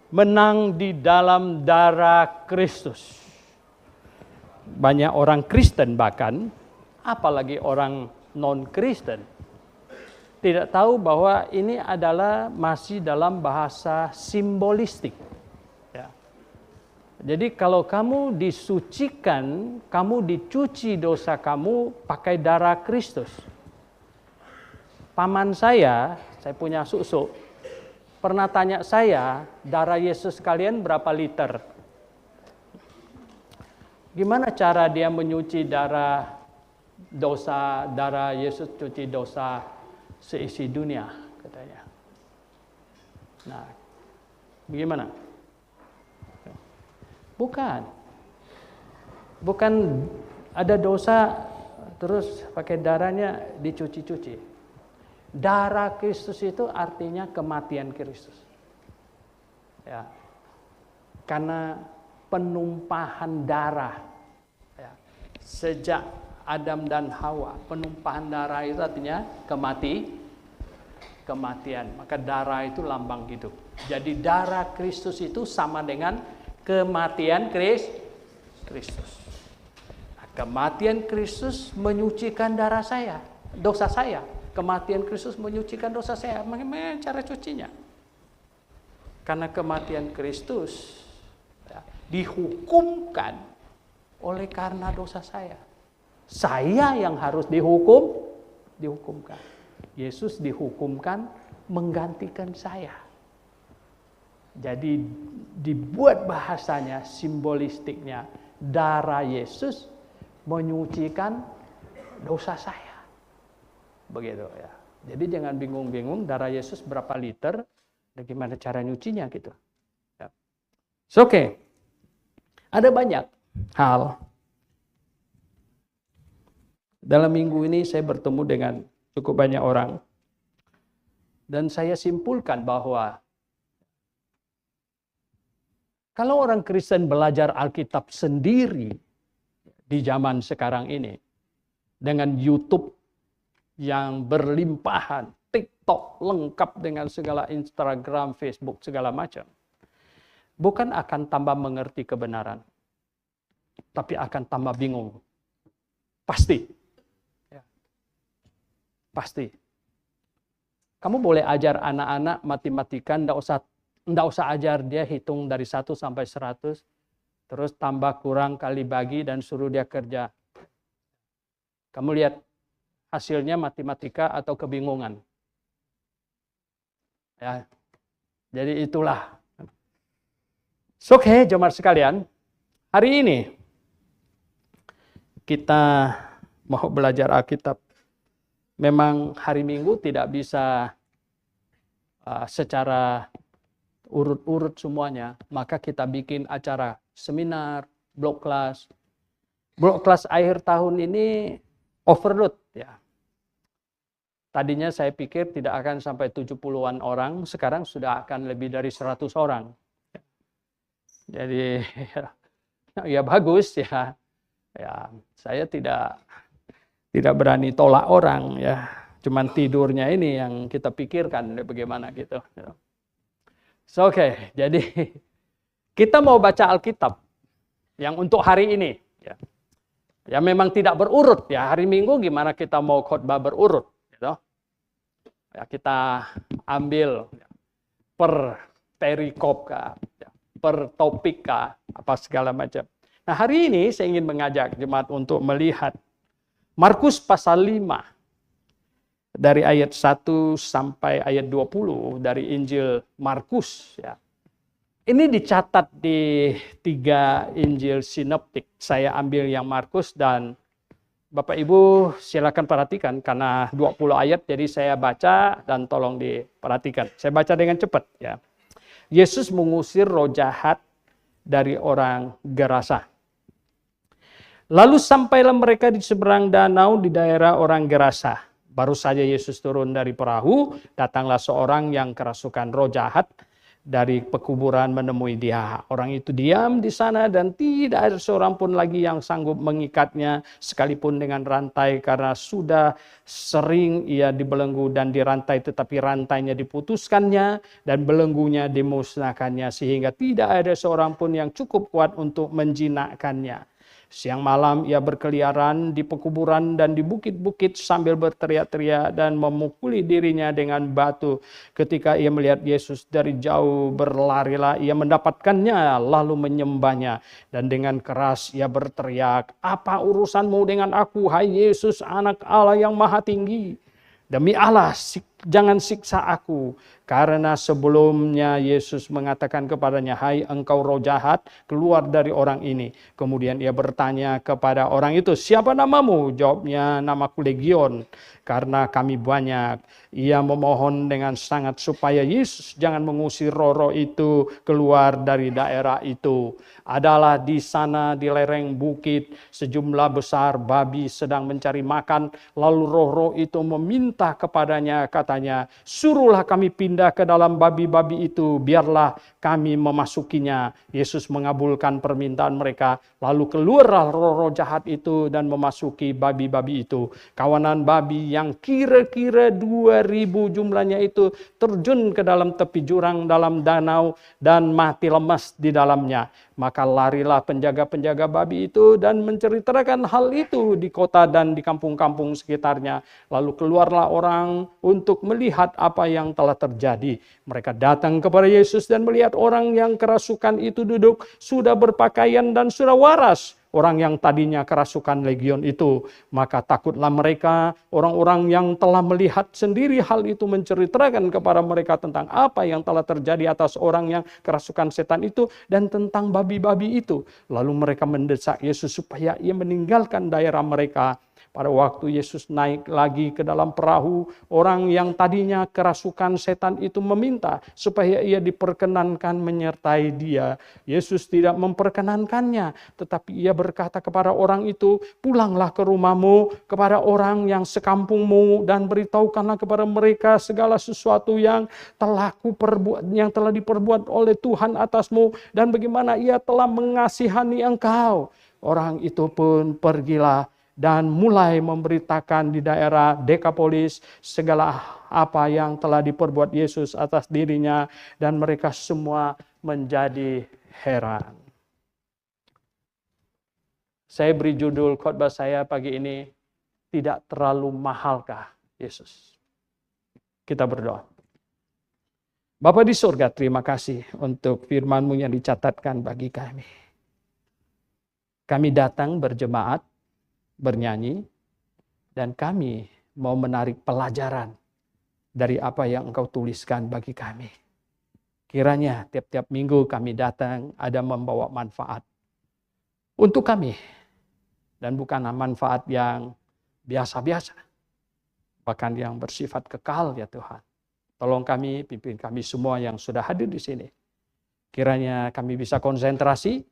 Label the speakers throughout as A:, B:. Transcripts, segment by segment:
A: menang di dalam darah Kristus. Banyak orang Kristen bahkan, apalagi orang non-Kristen, tidak tahu bahwa ini adalah masih dalam bahasa simbolistik. Ya. Jadi kalau kamu disucikan, kamu dicuci dosa kamu pakai darah Kristus. Paman saya punya susu, pernah tanya saya, darah Yesus kalian berapa liter? Gimana cara dia menyuci darah Yesus cuci dosa seisi dunia, katanya. Nah, bagaimana? Bukan ada dosa terus pakai darahnya dicuci-cuci. Darah Kristus itu artinya kematian Kristus. Ya. Karena penumpahan darah. Ya. Sejak Adam dan Hawa, penumpahan darah itu artinya kematian. Maka darah itu lambang hidup. Jadi darah Kristus itu sama dengan kematian Kristus. Nah, kematian Kristus menyucikan dosa saya. Kematian Kristus menyucikan dosa saya. Bagaimana cara cucinya? Karena kematian Kristus ya, dihukumkan oleh karena dosa saya. Saya yang harus dihukumkan. Yesus dihukumkan menggantikan saya. Jadi dibuat bahasanya, simbolistiknya, darah Yesus menyucikan dosa saya. Begitu ya. Jadi jangan bingung-bingung darah Yesus berapa liter, dan gimana cara nyucinya gitu. Ya. Oke. Ada banyak hal. Dalam minggu ini saya bertemu dengan cukup banyak orang. Dan saya simpulkan bahwa kalau orang Kristen belajar Alkitab sendiri di zaman sekarang ini, dengan YouTube yang berlimpahan, TikTok lengkap dengan segala Instagram, Facebook, segala macam, bukan akan tambah mengerti kebenaran, tapi akan tambah bingung. Pasti. Ya. Pasti. Kamu boleh ajar anak-anak matematika, enggak usah ajar dia hitung dari 1 sampai 100, terus tambah kurang kali bagi dan suruh dia kerja. Kamu lihat hasilnya matematika atau kebingungan. Ya. Jadi itulah. Oke, jemaat sekalian, hari ini kita mau belajar Alkitab. Memang hari Minggu tidak bisa secara urut-urut semuanya, maka kita bikin acara seminar, blog kelas. Blog kelas akhir tahun ini overload ya. Tadinya saya pikir tidak akan sampai 70-an orang, sekarang sudah akan lebih dari 100 orang. Jadi ya bagus ya. Ya, saya tidak berani tolak orang ya. Cuman tidurnya ini yang kita pikirkan bagaimana gitu. Oke, jadi kita mau baca Alkitab yang untuk hari ini ya. Ya memang tidak berurut ya. Hari Minggu gimana kita mau khotbah berurut gitu. Ya kita ambil per perikop kah, per topik kah, apa segala macam. Nah, hari ini saya ingin mengajak jemaat untuk melihat Markus pasal 5 dari ayat 1 sampai ayat 20 dari Injil Markus ya. Ini dicatat di 3 Injil sinoptik. Saya ambil yang Markus dan Bapak Ibu silakan perhatikan karena 20 ayat jadi saya baca dan tolong diperhatikan. Saya baca dengan cepat ya. Yesus mengusir roh jahat dari orang Gerasa. Lalu sampailah mereka di seberang danau di daerah orang Gerasa. Baru saja Yesus turun dari perahu, datanglah seorang yang kerasukan roh jahat dari pekuburan menemui dia. Orang itu diam di sana dan tidak ada seorang pun lagi yang sanggup mengikatnya sekalipun dengan rantai, karena sudah sering ia dibelenggu dan dirantai, tetapi rantainya diputuskannya dan belenggunya dimusnahkannya, sehingga tidak ada seorang pun yang cukup kuat untuk menjinakkannya. Siang malam ia berkeliaran di pekuburan dan di bukit-bukit sambil berteriak-teriak dan memukuli dirinya dengan batu. Ketika ia melihat Yesus dari jauh, berlarilah ia mendapatkannya lalu menyembahnya. Dan dengan keras ia berteriak, "Apa urusanmu dengan aku, hai Yesus, Anak Allah yang Maha Tinggi? Demi Allah, jangan siksa aku." Karena sebelumnya Yesus mengatakan kepadanya, "Hai engkau roh jahat, keluar dari orang ini." Kemudian ia bertanya kepada orang itu, "Siapa namamu?" Jawabnya, "Namaku Legion, karena kami banyak." Ia memohon dengan sangat supaya Yesus jangan mengusir roh-roh itu keluar dari daerah itu. Adalah di sana di lereng bukit sejumlah besar babi sedang mencari makan. Lalu roh-roh itu meminta kepadanya, katanya, "Suruhlah kami pindah ke dalam babi-babi itu, biarlah kami memasukinya." Yesus mengabulkan permintaan mereka, lalu keluarlah roh-roh jahat itu dan memasuki babi-babi itu. Kawanan babi yang kira-kira 2.000 jumlahnya itu terjun ke dalam tepi jurang dalam danau dan mati lemas di dalamnya. Maka larilah penjaga-penjaga babi itu dan menceritakan hal itu di kota dan di kampung-kampung sekitarnya. Lalu keluarlah orang untuk melihat apa yang telah terjadi. Mereka datang kepada Yesus dan melihat orang yang kerasukan itu duduk, sudah berpakaian dan sudah waras. Orang yang tadinya kerasukan legion itu. Maka takutlah mereka, orang-orang yang telah melihat sendiri hal itu menceritakan kepada mereka tentang apa yang telah terjadi atas orang yang kerasukan setan itu dan tentang babi-babi itu. Lalu mereka mendesak Yesus supaya ia meninggalkan daerah mereka. Pada waktu Yesus naik lagi ke dalam perahu, orang yang tadinya kerasukan setan itu meminta supaya ia diperkenankan menyertai dia. Yesus tidak memperkenankannya, tetapi ia berkata kepada orang itu, "Pulanglah ke rumahmu, kepada orang yang sekampungmu, dan beritahukanlah kepada mereka segala sesuatu yang telah diperbuat oleh Tuhan atasmu, dan bagaimana ia telah mengasihani engkau." Orang itu pun pergilah dan mulai memberitakan di daerah Dekapolis segala apa yang telah diperbuat Yesus atas dirinya, dan mereka semua menjadi heran. Saya beri judul khotbah saya pagi ini, "Tidak terlalu mahalkah Yesus?" Kita berdoa. Bapa di surga, terima kasih untuk firman-Mu yang dicatatkan bagi kami. Kami datang berjemaat, bernyanyi, dan kami mau menarik pelajaran dari apa yang Engkau tuliskan bagi kami. Kiranya tiap-tiap minggu kami datang ada membawa manfaat untuk kami, dan bukanlah manfaat yang biasa-biasa, bahkan yang bersifat kekal ya Tuhan. Tolong kami, pimpin kami semua yang sudah hadir di sini. Kiranya kami bisa konsentrasi,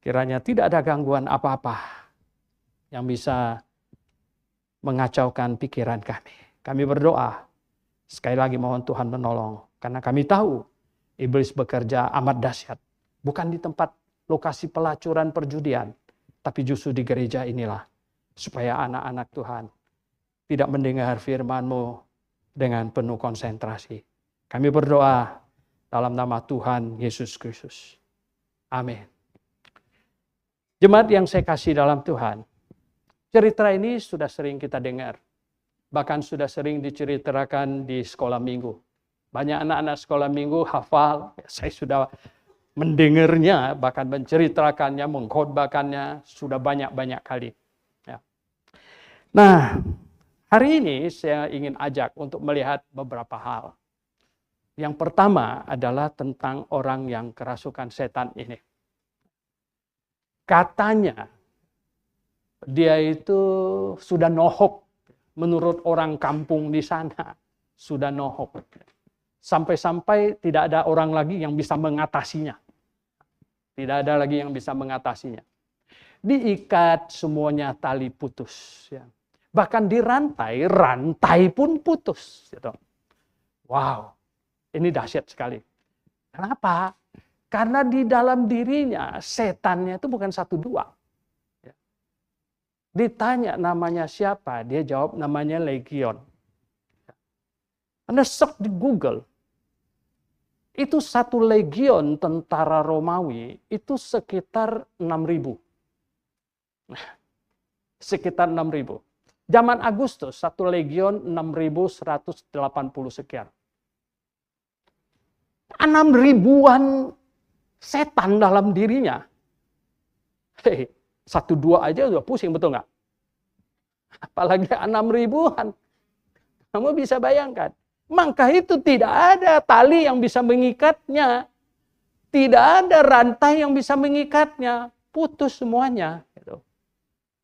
A: kiranya tidak ada gangguan apa-apa yang bisa mengacaukan pikiran kami. Kami berdoa, sekali lagi mohon Tuhan menolong, karena kami tahu iblis bekerja amat dahsyat. Bukan di tempat lokasi pelacuran perjudian, tapi justru di gereja inilah, supaya anak-anak Tuhan tidak mendengar firman-Mu dengan penuh konsentrasi. Kami berdoa dalam nama Tuhan Yesus Kristus. Amin. Jemaat yang saya kasih dalam Tuhan, cerita ini sudah sering kita dengar. Bahkan sudah sering diceritakan di sekolah minggu. Banyak anak-anak sekolah minggu hafal. Saya sudah mendengarnya, bahkan menceritakannya, mengkhotbahkannya sudah banyak-banyak kali. Ya. Nah, hari ini saya ingin ajak untuk melihat beberapa hal. Yang pertama adalah tentang orang yang kerasukan setan ini. Katanya, dia itu sudah nohok, menurut orang kampung di sana, sudah nohok. Sampai-sampai tidak ada orang lagi yang bisa mengatasinya. Tidak ada lagi yang bisa mengatasinya. Diikat semuanya tali putus. Ya. Bahkan dirantai, rantai pun putus. Gitu. Wow, ini dahsyat sekali. Kenapa? Karena di dalam dirinya setannya itu bukan 1-2. Ditanya namanya siapa, dia jawab namanya legion. Anda search di Google, itu 1 legion tentara Romawi itu sekitar 6.000. Sekitar 6.000. Zaman Agustus, 1 legion 6.180 sekian. 6.000-an setan dalam dirinya. 1-2 aja udah pusing, betul nggak? Apalagi 6.000-an. Kamu bisa bayangkan. Maka itu tidak ada tali yang bisa mengikatnya. Tidak ada rantai yang bisa mengikatnya. Putus semuanya.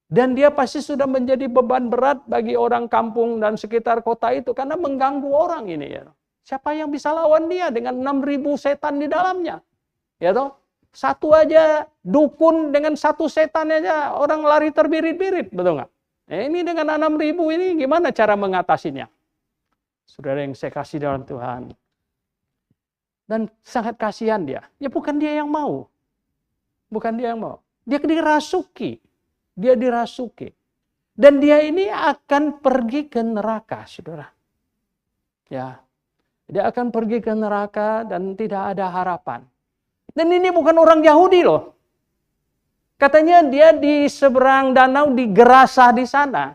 A: Dan dia pasti sudah menjadi beban berat bagi orang kampung dan sekitar kota itu. Karena mengganggu orang ini. Siapa yang bisa lawan dia dengan 6.000 setan di dalamnya? Ya toh? Satu aja dukun dengan 1 setan aja orang lari terbirit-birit, betul nggak? Ini dengan 6.000 ini gimana cara mengatasinya? Saudara yang saya kasih dalam Tuhan. Dan sangat kasihan dia. Ya bukan dia yang mau. Bukan dia yang mau. Dia dirasuki. Dia dirasuki. Dan dia ini akan pergi ke neraka, saudara. Ya. Dia akan pergi ke neraka dan tidak ada harapan. Dan ini bukan orang Yahudi loh. Katanya dia di seberang danau di Gerasa di sana.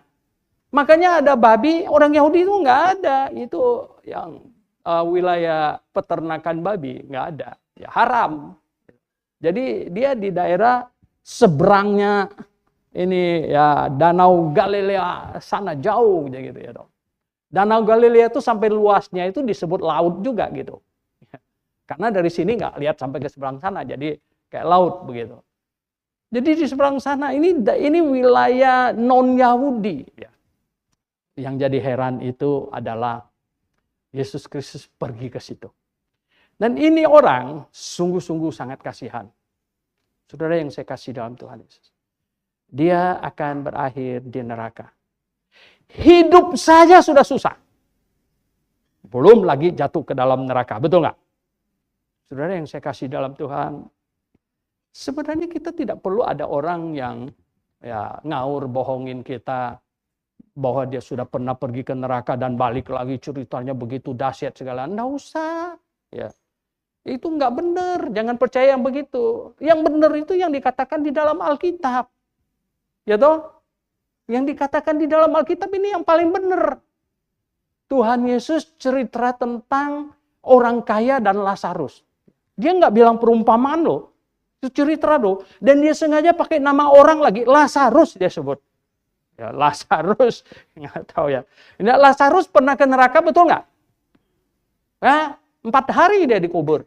A: Makanya ada babi, orang Yahudi itu nggak ada. Itu yang wilayah peternakan babi, nggak ada. Ya, haram. Jadi dia di daerah seberangnya ini ya Danau Galilea sana jauh gitu ya dong. Danau Galilea itu sampai luasnya itu disebut laut juga gitu. Karena dari sini nggak lihat sampai ke seberang sana, jadi kayak laut begitu. Jadi di seberang sana ini wilayah non Yahudi. Ya. Yang jadi heran itu adalah Yesus Kristus pergi ke situ. Dan ini orang sungguh-sungguh sangat kasihan. Saudara yang saya kasih dalam Tuhan Yesus. Dia akan berakhir di neraka. Hidup saja sudah susah. Belum lagi jatuh ke dalam neraka. Betul nggak? Saudara yang saya kasih dalam Tuhan. Sebenarnya kita tidak perlu ada orang yang ya ngaur bohongin kita. Bahwa dia sudah pernah pergi ke neraka dan balik lagi ceritanya begitu dahsyat segala. Nggak usah. Ya. Itu nggak benar. Jangan percaya yang begitu. Yang benar itu yang dikatakan di dalam Alkitab. Ya toh? Yang dikatakan di dalam Alkitab ini yang paling benar. Tuhan Yesus cerita tentang orang kaya dan Lazarus. Dia nggak bilang perumpamaan loh. Itu cerita loh. Dan dia sengaja pakai nama orang lagi. Lazarus dia sebut. Ya, Lazarus. Nggak tahu ya. Ini Lazarus pernah ke neraka betul nggak? Ya, 4 hari dia dikubur.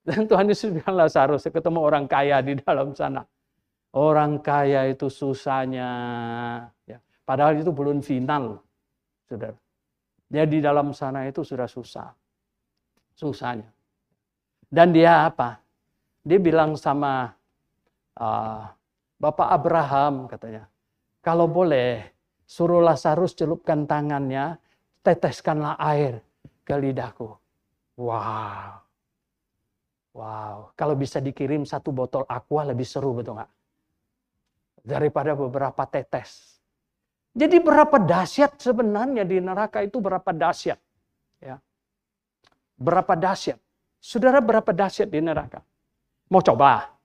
A: Dan Tuhan Yesus bilang Lazarus ketemu orang kaya di dalam sana. Orang kaya itu susahnya. Ya. Padahal itu belum final. Saudara. Dia di dalam sana itu sudah susah. Susahnya. Dan dia apa? Dia bilang sama Bapak Abraham katanya. Kalau boleh suruh Lazarus celupkan tangannya. Teteskanlah air ke lidahku. Wow. Wow. Kalau bisa dikirim 1 botol aqua lebih seru betul nggak? Daripada beberapa tetes. Jadi berapa dahsyat sebenarnya di neraka itu berapa dahsyat. Ya. Berapa dahsyat. Saudara berapa dahsyat di neraka? Mau coba?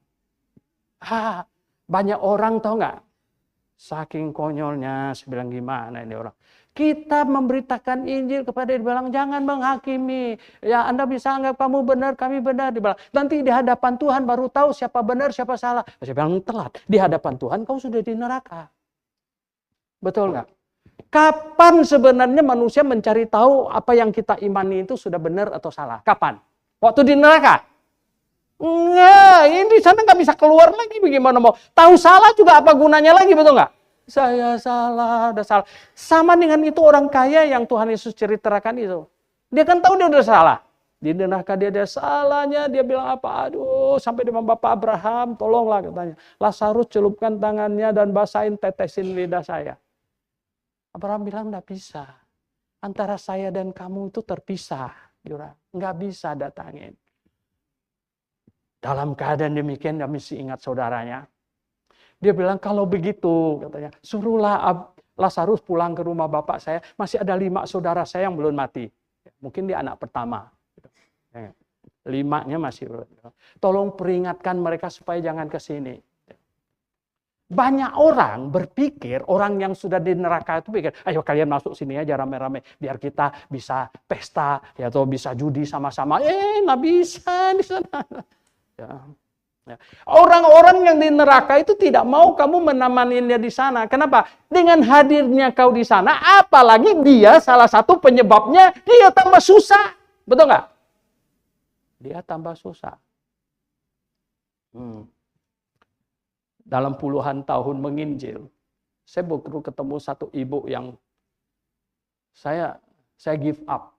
A: Banyak orang tahu nggak? Saking konyolnya, saya bilang gimana ini orang. Kita memberitakan Injil kepada dia bilang jangan menghakimi. Ya Anda bisa anggap kamu benar, kami benar. Dibilang, nanti di hadapan Tuhan baru tahu siapa benar, siapa salah. Saya bilang telat. Di hadapan Tuhan kau sudah di neraka. Betul nggak? Kapan sebenarnya manusia mencari tahu apa yang kita imani itu sudah benar atau salah? Kapan? Waktu di neraka? Enggak, ini di sana nggak bisa keluar lagi. Bagaimana mau? Tahu salah juga apa gunanya lagi, betul nggak? Saya salah, udah salah. Sama dengan itu orang kaya yang Tuhan Yesus ceritakan itu. Dia kan tahu dia udah salah. Di neraka dia ada salahnya, dia bilang apa? Aduh, sampai dengan Bapak Abraham, tolonglah katanya. Lazarus celupkan tangannya dan basahin tetesin lidah saya. Abraham bilang enggak bisa. Antara saya dan kamu itu terpisah. Nggak bisa datangin. Dalam keadaan demikian, dia mesti ingat saudaranya. Dia bilang, kalau begitu, katanya, suruhlah Lazarus pulang ke rumah bapak saya. Masih ada 5 saudara saya yang belum mati. Mungkin dia anak pertama. 5-nya masih belum. Tolong peringatkan mereka supaya jangan ke sini. Banyak orang berpikir, orang yang sudah di neraka itu pikir, ayo kalian masuk sini aja rame-rame, biar kita bisa pesta, ya, atau bisa judi sama-sama. Nggak bisa di sana. Ya. Orang-orang yang di neraka itu tidak mau kamu menemaninya di sana. Kenapa? Dengan hadirnya kau di sana, apalagi dia salah satu penyebabnya, dia tambah susah. Betul nggak? Dia tambah susah. Dalam puluhan tahun menginjil, saya baru ketemu satu ibu yang saya give up.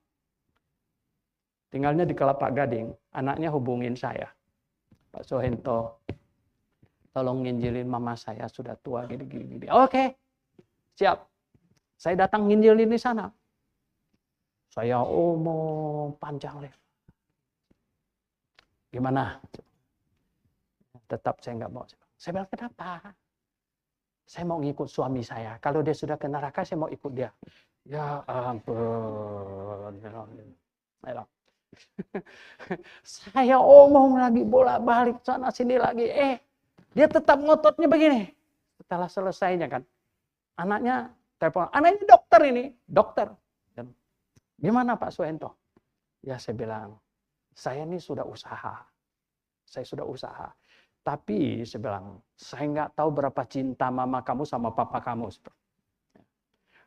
A: Tinggalnya di Kelapa Gading, anaknya hubungin saya. Pak Sohento, tolong nginjilin mama saya, sudah tua gini. Oke, siap. Saya datang nginjilin di sana. Saya omong panjang lebar. Gimana? Tetap saya nggak mau. Saya bilang, kenapa? Saya mau ngikut suami saya. Kalau dia sudah ke neraka, saya mau ikut dia. Ya ampun. Saya omong lagi, bolak-balik sana sini lagi. Dia tetap ngototnya begini. Setelah selesainya kan, anaknya telepon. Anaknya dokter ini, dokter. Gimana Pak Suento? Ya saya bilang, saya ini sudah usaha. Saya sudah usaha. Tapi saya bilang, saya nggak tahu berapa cinta mama kamu sama papa kamu.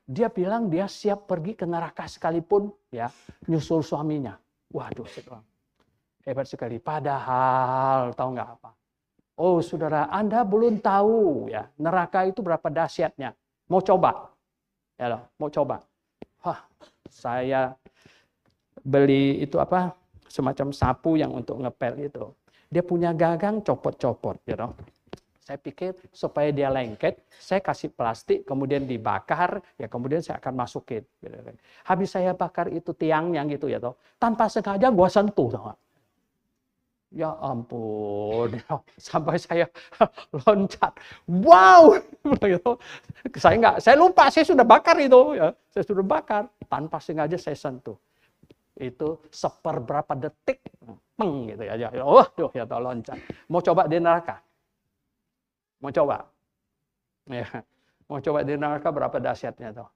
A: Dia bilang dia siap pergi ke neraka sekalipun, ya, nyusul suaminya. Waduh, saya bilang, hebat sekali. Padahal, tahu nggak apa? Oh, saudara, Anda belum tahu, ya, neraka itu berapa dahsyatnya. Mau coba? Ya loh, mau coba. Saya beli itu apa? Semacam sapu yang untuk ngepel itu. Dia punya gagang copot-copot, gitu. Saya pikir supaya dia lengket, saya kasih plastik, kemudian dibakar, ya kemudian saya akan masukin. Habis saya bakar itu tiangnya gitu ya, toh. Tanpa sengaja gua sentuh, toh. Ya ampun, sampai saya loncat. Wow, saya lupa, saya sudah bakar itu, ya. Saya sudah bakar, tanpa sengaja saya sentuh. Itu seperberapa detik, peng gitu ya. Ya toh loncat. Mau coba di neraka? Mau coba? Ya. Mau coba di neraka berapa dahsyatnya tuh?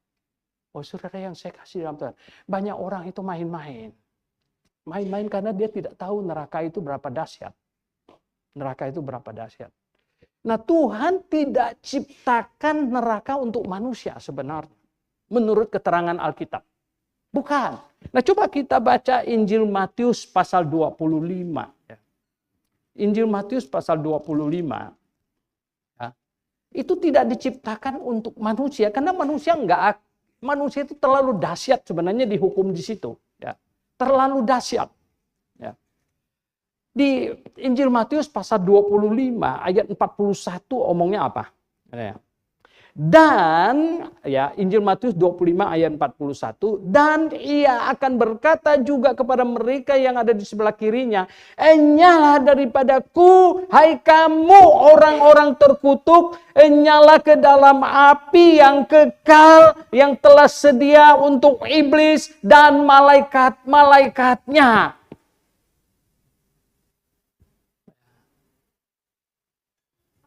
A: Oh saudara yang saya kasih dalam Tuhan. Banyak orang itu main-main. Main-main karena dia tidak tahu neraka itu berapa dahsyat. Neraka itu berapa dahsyat. Nah Tuhan tidak ciptakan neraka untuk manusia sebenarnya. Menurut keterangan Alkitab. Bukan. Nah coba kita baca Injil Matius pasal 25. Injil Matius pasal 25. Itu tidak diciptakan untuk manusia karena manusia itu terlalu dahsyat sebenarnya dihukum di situ, ya. Terlalu dahsyat, ya. Di Injil Matius pasal 25 ayat 41 omongnya apa? Ya. Dan ya Injil Matius 25 ayat 41, dan ia akan berkata juga kepada mereka yang ada di sebelah kirinya, "Enyalah daripadaku, hai kamu orang-orang terkutuk, enyalah ke dalam api yang kekal yang telah sedia untuk iblis dan malaikat-malaikatnya."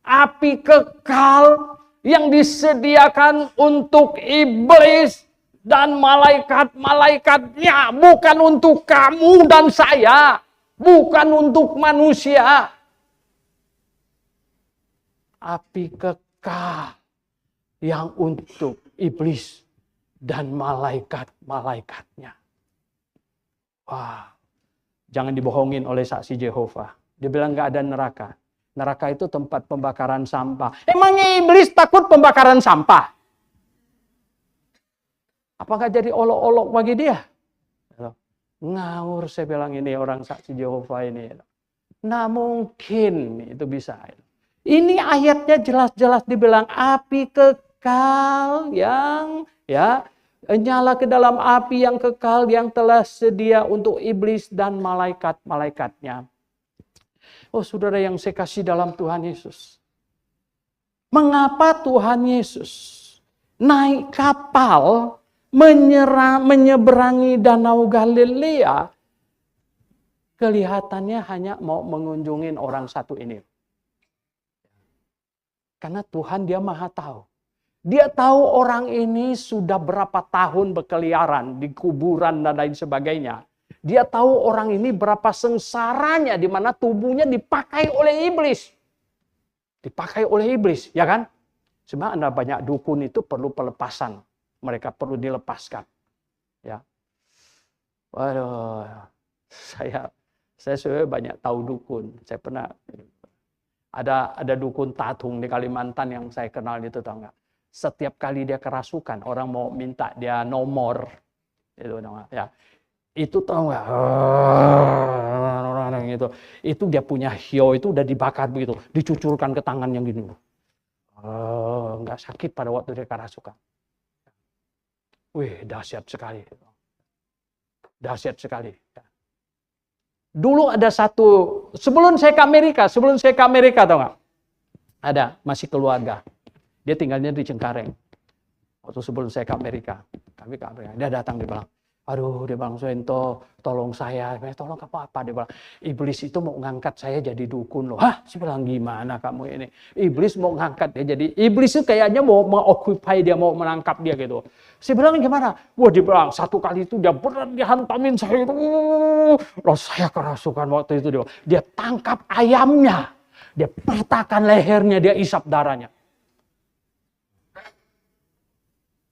A: Api kekal yang disediakan untuk iblis dan malaikat-malaikatnya. Bukan untuk kamu dan saya. Bukan untuk manusia. Api kekal yang untuk iblis dan malaikat-malaikatnya. Wah, jangan dibohongin oleh saksi Jehovah. Dia bilang gak ada neraka. Neraka itu tempat pembakaran sampah. Emangnya iblis takut pembakaran sampah? Apakah jadi olok-olok bagi dia? Ngawur saya bilang ini orang saksi Jehovah ini. Nggak mungkin itu bisa. Ini ayatnya jelas-jelas dibilang api kekal yang ya Nyala ke dalam api yang kekal yang telah sedia untuk iblis dan malaikat-malaikatnya. Oh saudara yang saya kasih dalam Tuhan Yesus. Mengapa Tuhan Yesus naik kapal menyeberangi Danau Galilea? Kelihatannya hanya mau mengunjungi orang satu ini. Karena Tuhan dia maha tahu. Dia tahu orang ini sudah berapa tahun berkeliaran di kuburan dan lain sebagainya. Dia tahu orang ini berapa sengsaranya di mana tubuhnya dipakai oleh iblis. Dipakai oleh iblis, ya kan? Sebab Anda banyak dukun itu perlu pelepasan. Mereka perlu dilepaskan. Ya. Waduh, saya sebenarnya banyak tahu dukun. Saya pernah ada dukun tatung di Kalimantan yang saya kenal itu, tahu nggak? Setiap kali dia kerasukan, orang mau minta dia nomor, itu ya. Itu tahu nggak? Itu dia punya hio itu udah dibakar begitu, dicucurkan ke tangan yang gini. Nggak sakit pada waktu dia kerasukan. Wih, dahsyat sekali. Dahsyat sekali. Dulu ada satu, sebelum saya ke Amerika tahu nggak? Ada, masih keluarga. Dia tinggalnya di Cengkareng. Waktu sebelum saya ke Amerika. Dia datang, dia bilang, aduh, dia bilang, Suento, tolong saya. Tolong apa? Dia bilang, iblis itu mau ngangkat saya jadi dukun loh. Hah? Saya bilang, gimana kamu ini? Iblis mau ngangkat dia jadi, iblis itu kayaknya mau mengoccupy dia, mau menangkap dia gitu. Saya bilang, gimana? Wah, dia bilang, satu kali itu dia berat, dia hantamin saya. Loh, saya kerasukan waktu itu. Dia tangkap ayamnya. Dia patahkan lehernya, dia isap darahnya.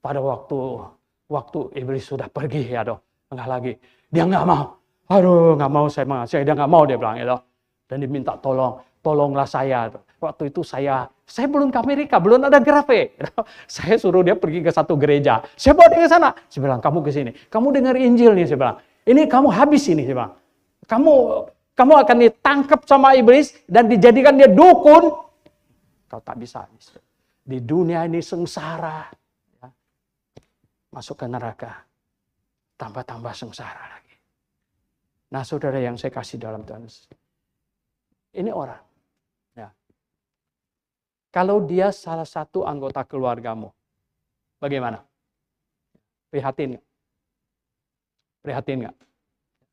A: Pada waktu iblis sudah pergi, ya dong, enggak lagi. Dia nggak mau. Aduh, nggak mau dia nggak mau, dia bilang itu. Dan diminta tolonglah saya. Waktu itu saya belum ke Amerika, belum ada Grafe. Saya suruh dia pergi ke satu gereja. Saya bawa dia ke sana. Saya bilang, kamu ke sini. Kamu dengar Injil nih, saya bilang. Ini kamu habis ini, saya bilang. Kamu akan ditangkap sama iblis dan dijadikan dia dukun. Kau tak bisa habis. Di dunia ini sengsara. Masuk ke neraka, tambah sengsara lagi. Nah, saudara yang saya kasih dalam Tuhan, ini orang. Ya. Kalau dia salah satu anggota keluargamu, bagaimana? Prihatin nggak? Prihatin nggak?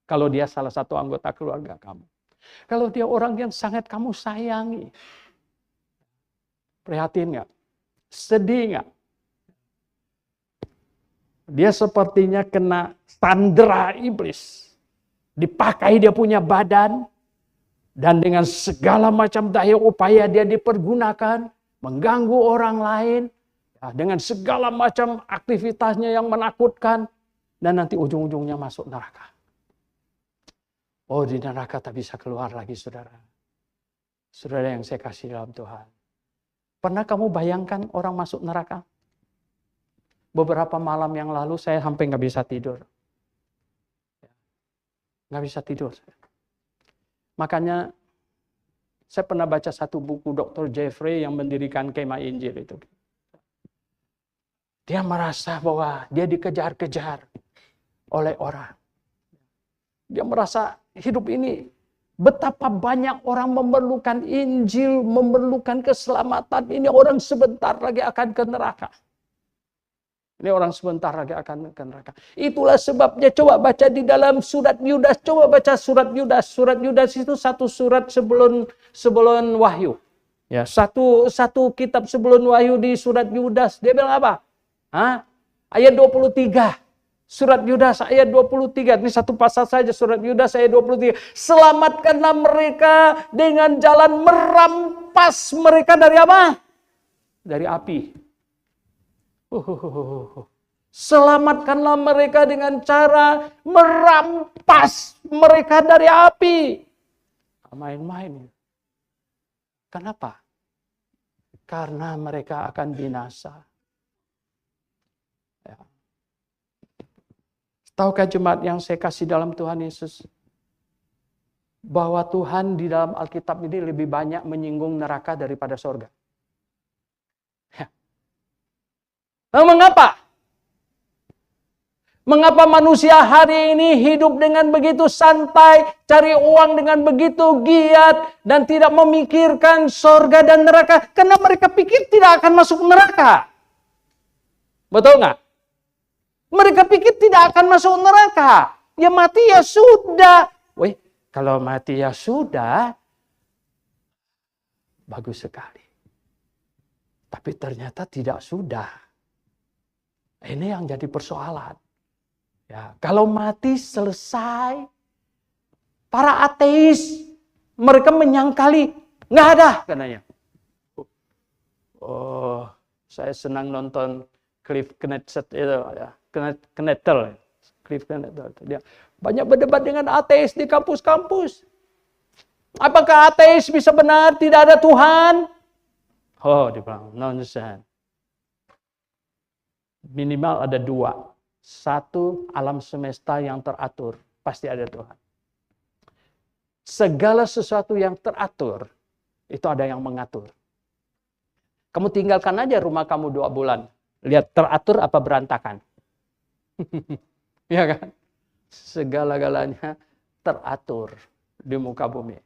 A: Kalau dia salah satu anggota keluarga kamu. Kalau dia orang yang sangat kamu sayangi, prihatin nggak? Sedih nggak? Dia sepertinya kena sandera iblis. Dipakai dia punya badan. Dan dengan segala macam daya upaya dia dipergunakan. Mengganggu orang lain. Dengan segala macam aktivitasnya yang menakutkan. Dan nanti ujung-ujungnya masuk neraka. Oh, di neraka tak bisa keluar lagi, saudara. Saudara yang saya kasih dalam Tuhan. Pernah kamu bayangkan orang masuk neraka? Beberapa malam yang lalu saya sampai nggak bisa tidur. Nggak bisa tidur. Makanya saya pernah baca satu buku Dr. Jeffrey yang mendirikan Kemah Injil itu. Dia merasa bahwa dia dikejar-kejar oleh orang. Dia merasa hidup ini betapa banyak orang memerlukan Injil, memerlukan keselamatan. Ini orang sebentar lagi akan ke neraka. Ini orang sebentar lagi akan ke neraka. Itulah sebabnya coba baca di dalam surat Yudas. Coba baca surat Yudas. Surat Yudas itu satu surat sebelum Wahyu. Ya, satu kitab sebelum Wahyu di surat Yudas. Dia bilang apa? Ayat 23. Surat Yudas ayat 23. Ini satu pasal saja surat Yudas ayat 23. Selamatkanlah mereka dengan jalan merampas mereka dari apa? Dari api. Selamatkanlah mereka dengan cara merampas mereka dari api. Main-main. Kenapa? Karena mereka akan binasa. Ya. Tahukah jemaat yang saya kasih dalam Tuhan Yesus? Bahwa Tuhan di dalam Alkitab ini lebih banyak menyinggung neraka daripada surga. Ya. Lalu mengapa? Mengapa manusia hari ini hidup dengan begitu santai, cari uang dengan begitu giat, dan tidak memikirkan sorga dan neraka? Karena mereka pikir tidak akan masuk neraka. Betul nggak? Mereka pikir tidak akan masuk neraka. Ya mati ya sudah. Wih, kalau mati ya sudah, bagus sekali. Tapi ternyata tidak sudah. Ini yang jadi persoalan. Ya, kalau mati selesai, para ateis mereka menyangkali nggak ada katanya. Oh, saya senang nonton Cliff Knetzel itu ya, Knetzel, Cliff Knetzel. Dia banyak berdebat dengan ateis di kampus-kampus. Apakah ateis bisa benar tidak ada Tuhan? Oh, dia bilang nonsense. Minimal ada dua. Satu, alam semesta yang teratur. Pasti ada Tuhan. Segala sesuatu yang teratur, itu ada yang mengatur. Kamu tinggalkan aja rumah kamu 2 bulan. Lihat teratur apa berantakan. Ya kan? Segala-galanya teratur di muka bumi.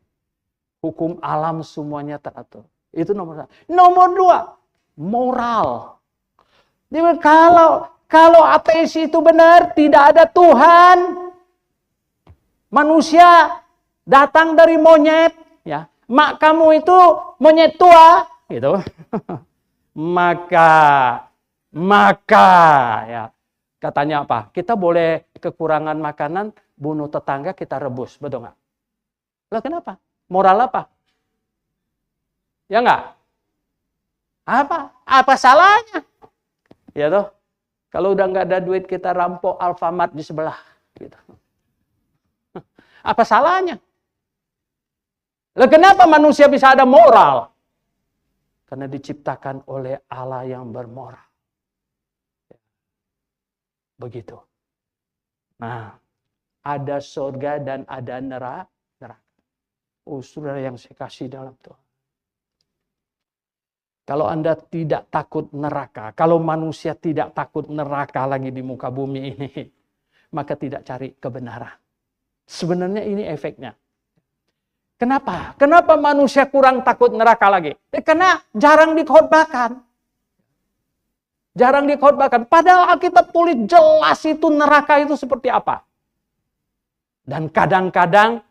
A: Hukum alam semuanya teratur. Itu nomor 1. Nomor 2, moral. Jadi kalau ateis itu benar, tidak ada Tuhan. Manusia datang dari monyet, ya. Mak kamu itu monyet tua, gitu. maka ya. Katanya apa? Kita boleh kekurangan makanan, bunuh tetangga kita rebus, betul nggak? Lah kenapa? Moral apa? Ya nggak? Apa salahnya? Ya toh? Kalau udah nggak ada duit kita rampok Alfamart di sebelah. Gitu. Apa salahnya? Lah kenapa manusia bisa ada moral? Karena diciptakan oleh Allah yang bermoral. Begitu. Nah, ada surga dan ada neraka. Oh, saudara yang saya kasih dalam Tuhan. Kalau Anda tidak takut neraka, kalau manusia tidak takut neraka lagi di muka bumi ini, maka tidak cari kebenaran. Sebenarnya ini efeknya. Kenapa? Kenapa manusia kurang takut neraka lagi? Karena jarang dikhotbahkan. Jarang dikhotbahkan. Padahal Alkitab tulis jelas itu neraka itu seperti apa. Dan kadang-kadang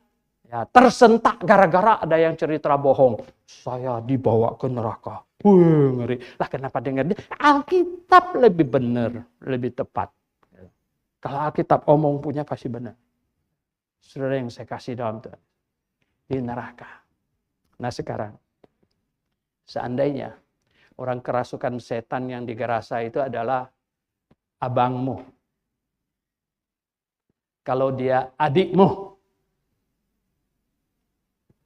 A: ya, tersentak gara-gara ada yang cerita bohong. Saya dibawa ke neraka. Ngeri. Lah kenapa dengar dia? Alkitab lebih benar, lebih tepat. Kalau Alkitab omong punya pasti benar. Saudara yang saya kasih dalam Tuhan. Di neraka. Nah sekarang, seandainya orang kerasukan setan yang digerasa itu adalah abangmu. Kalau dia adikmu.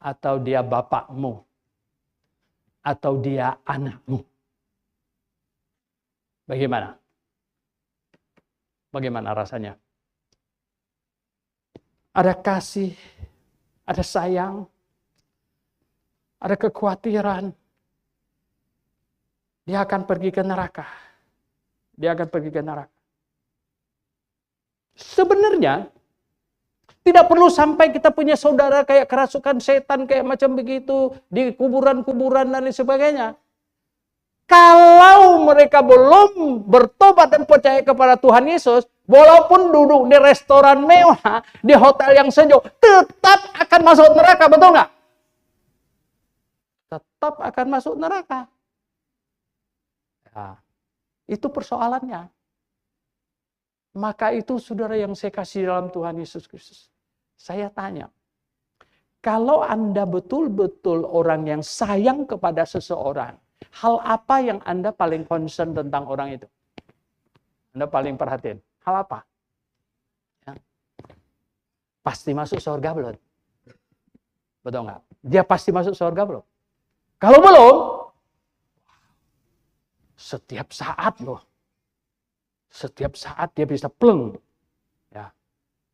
A: Atau dia bapakmu. Atau dia anakmu. Bagaimana? Bagaimana rasanya? Ada kasih, ada sayang, ada kekhawatiran. Dia akan pergi ke neraka. Dia akan pergi ke neraka. Sebenarnya, tidak perlu sampai kita punya saudara kayak kerasukan setan, kayak macam begitu, di kuburan-kuburan dan lain sebagainya. Kalau mereka belum bertobat dan percaya kepada Tuhan Yesus, walaupun duduk di restoran mewah, di hotel yang sejuk, tetap akan masuk neraka, betul nggak? Tetap akan masuk neraka. Ya, itu persoalannya. Maka itu saudara yang saya kasih dalam Tuhan Yesus Kristus. Saya tanya, kalau Anda betul-betul orang yang sayang kepada seseorang, hal apa yang Anda paling concern tentang orang itu? Anda paling perhatiin. Hal apa? Ya. Pasti masuk surga belum? Betul nggak? Dia pasti masuk surga belum? Kalau belum, setiap saat loh. Setiap saat dia bisa pleng. Ya,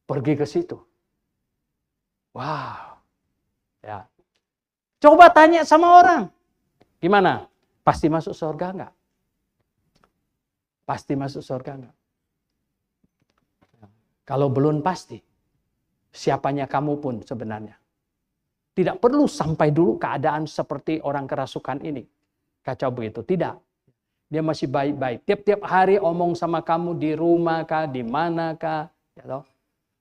A: pergi ke situ. Wow. Ya. Coba tanya sama orang. Gimana? Pasti masuk surga enggak? Pasti masuk surga enggak? Kalau belum pasti, siapanya kamu pun sebenarnya. Tidak perlu sampai dulu keadaan seperti orang kerasukan ini. Kacau begitu. Tidak. Dia masih baik-baik. Tiap-tiap hari omong sama kamu di rumah kah, di mana kah,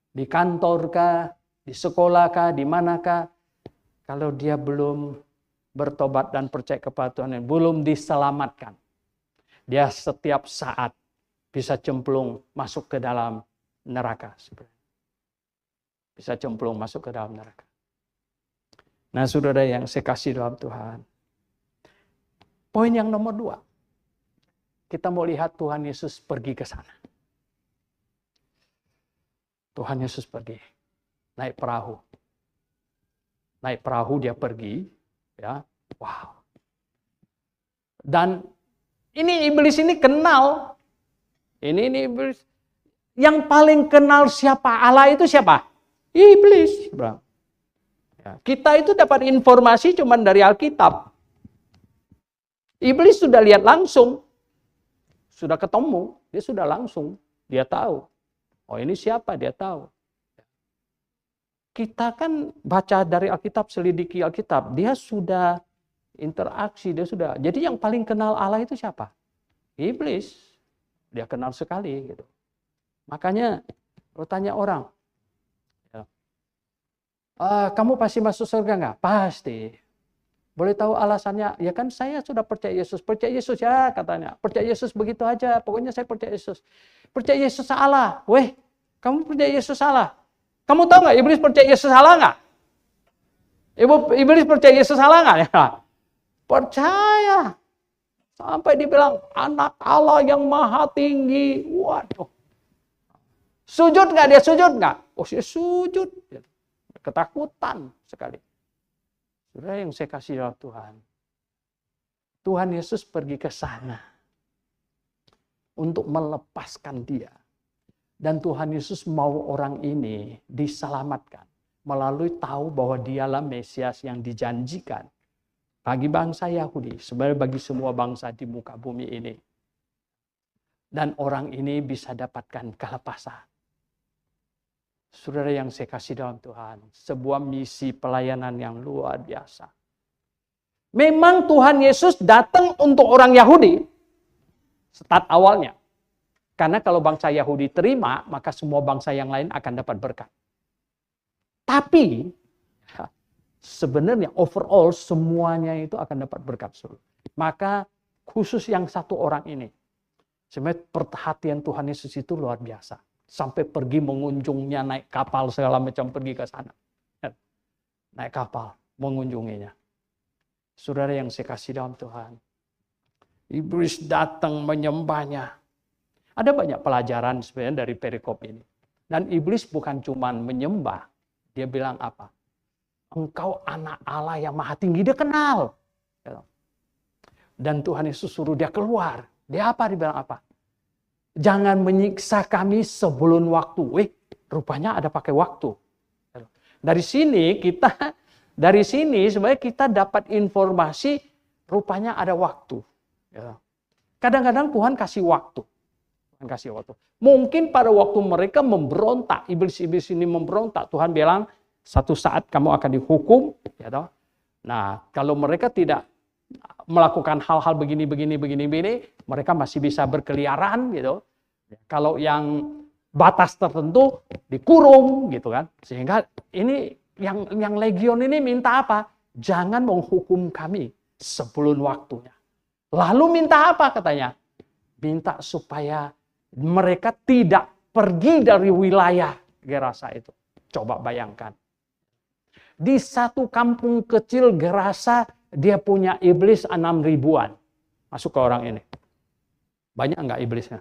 A: di kantor kah, di sekolah kah, di mana kah. Kalau dia belum bertobat dan percaya kepada Tuhan, belum diselamatkan, dia setiap saat bisa cemplung masuk ke dalam neraka. Bisa cemplung masuk ke dalam neraka. Nah, saudara yang saya kasih dalam Tuhan. Poin yang nomor 2. Kita mau lihat Tuhan Yesus pergi ke sana. Tuhan Yesus pergi. Naik perahu. Naik perahu dia pergi. Ya, wow. Dan ini iblis ini kenal. Ini iblis. Yang paling kenal siapa Allah itu siapa? Iblis. Ya, kita itu dapat informasi cuma dari Alkitab. Iblis sudah lihat langsung. Sudah ketemu. Dia sudah langsung. Dia tahu. Oh, ini siapa? Dia tahu. Kita kan baca dari Alkitab, selidiki Alkitab. Dia sudah interaksi. Dia sudah. Jadi yang paling kenal Allah itu siapa? Iblis. Dia kenal sekali. Gitu. Makanya, kalau tanya orang, kamu pasti masuk surga nggak? Pasti. Boleh tahu alasannya? Ya kan saya sudah percaya Yesus. Percaya Yesus ya katanya. Percaya Yesus begitu aja. Pokoknya saya percaya Yesus. Percaya Yesus Allah. Weh, kamu percaya Yesus Allah? Kamu tahu nggak iblis percaya Yesus Allah nggak? Iblis percaya Yesus Allah nggak? Ya. Percaya. Sampai dibilang anak Allah yang maha tinggi. Waduh. Sujud nggak dia? Sujud nggak? Oh, dia sujud. Ketakutan sekali. Saudara yang saya kasih dalam Tuhan. Tuhan Yesus pergi ke sana untuk melepaskan dia. Dan Tuhan Yesus mau orang ini diselamatkan melalui tahu bahwa dialah Mesias yang dijanjikan bagi bangsa Yahudi, sebenarnya bagi semua bangsa di muka bumi ini. Dan orang ini bisa dapatkan kelepasan. Saudara yang saya kasih dalam Tuhan, sebuah misi pelayanan yang luar biasa. Memang Tuhan Yesus datang untuk orang Yahudi, start awalnya. Karena kalau bangsa Yahudi terima, maka semua bangsa yang lain akan dapat berkat. Tapi, sebenarnya overall semuanya itu akan dapat berkat. Maka khusus yang satu orang ini, sebenarnya perhatian Tuhan Yesus itu luar biasa. Sampai pergi mengunjungnya, naik kapal segala macam pergi ke sana. Naik kapal, mengunjunginya. Saudara yang saya kasih dalam Tuhan. Iblis datang menyembahnya. Ada banyak pelajaran sebenarnya dari perikop ini. Dan iblis bukan cuma menyembah. Dia bilang apa? Engkau anak Allah yang maha tinggi, dia kenal. Dan Tuhan Yesus suruh dia keluar. Dia apa? Dia bilang apa? Jangan menyiksa kami sebelum waktu. Rupanya ada pakai waktu. Dari sini sebenarnya kita dapat informasi rupanya ada waktu. Kadang-kadang Tuhan kasih waktu. Mungkin pada waktu mereka memberontak, iblis-iblis ini memberontak, Tuhan bilang satu saat kamu akan dihukum. Nah, kalau mereka tidak melakukan hal-hal begini, mereka masih bisa berkeliaran gitu. Kalau yang batas tertentu dikurung gitu kan. Sehingga ini yang legion ini minta apa? Jangan menghukum kami sebelum waktunya. Lalu minta apa katanya? Minta supaya mereka tidak pergi dari wilayah Gerasa itu. Coba bayangkan. Di satu kampung kecil Gerasa, dia punya iblis 6.000-an. Masuk ke orang ini. Banyak enggak iblisnya?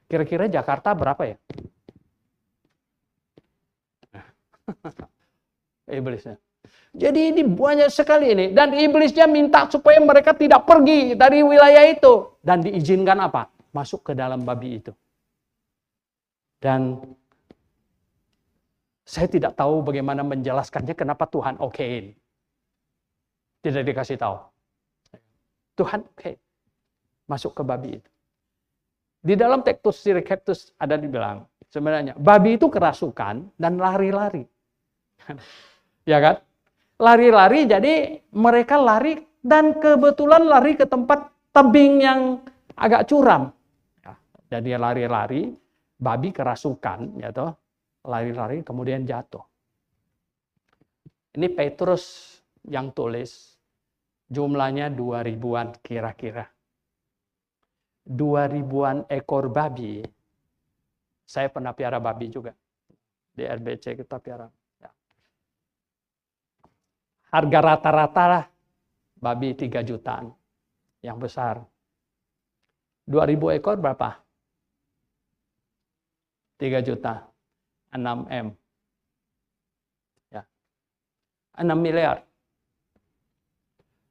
A: Kira-kira Jakarta berapa ya? Iblisnya. Jadi ini banyak sekali ini. Dan iblisnya minta supaya mereka tidak pergi dari wilayah itu. Dan diizinkan apa? Masuk ke dalam babi itu. Dan saya tidak tahu bagaimana menjelaskannya kenapa Tuhan okein. Tidak dikasih tahu. Tuhan masuk ke babi itu. Di dalam Textus Siricaptus ada dibilang, sebenarnya. Babi itu kerasukan dan lari-lari. Ya kan? Lari-lari, jadi mereka lari dan kebetulan lari ke tempat tebing yang agak curam. Ya, jadi lari-lari, babi kerasukan, ya toh, lari-lari kemudian jatuh. Ini Petrus yang tulis, jumlahnya 2000-an kira-kira. 2000-an ekor babi. Saya pernah piara babi juga. Di RBC kita piara. Ya. Harga rata-rata lah babi 3 jutaan. Yang besar. 2000 ekor berapa? 3 juta. 6 M. Ya. 6 miliar.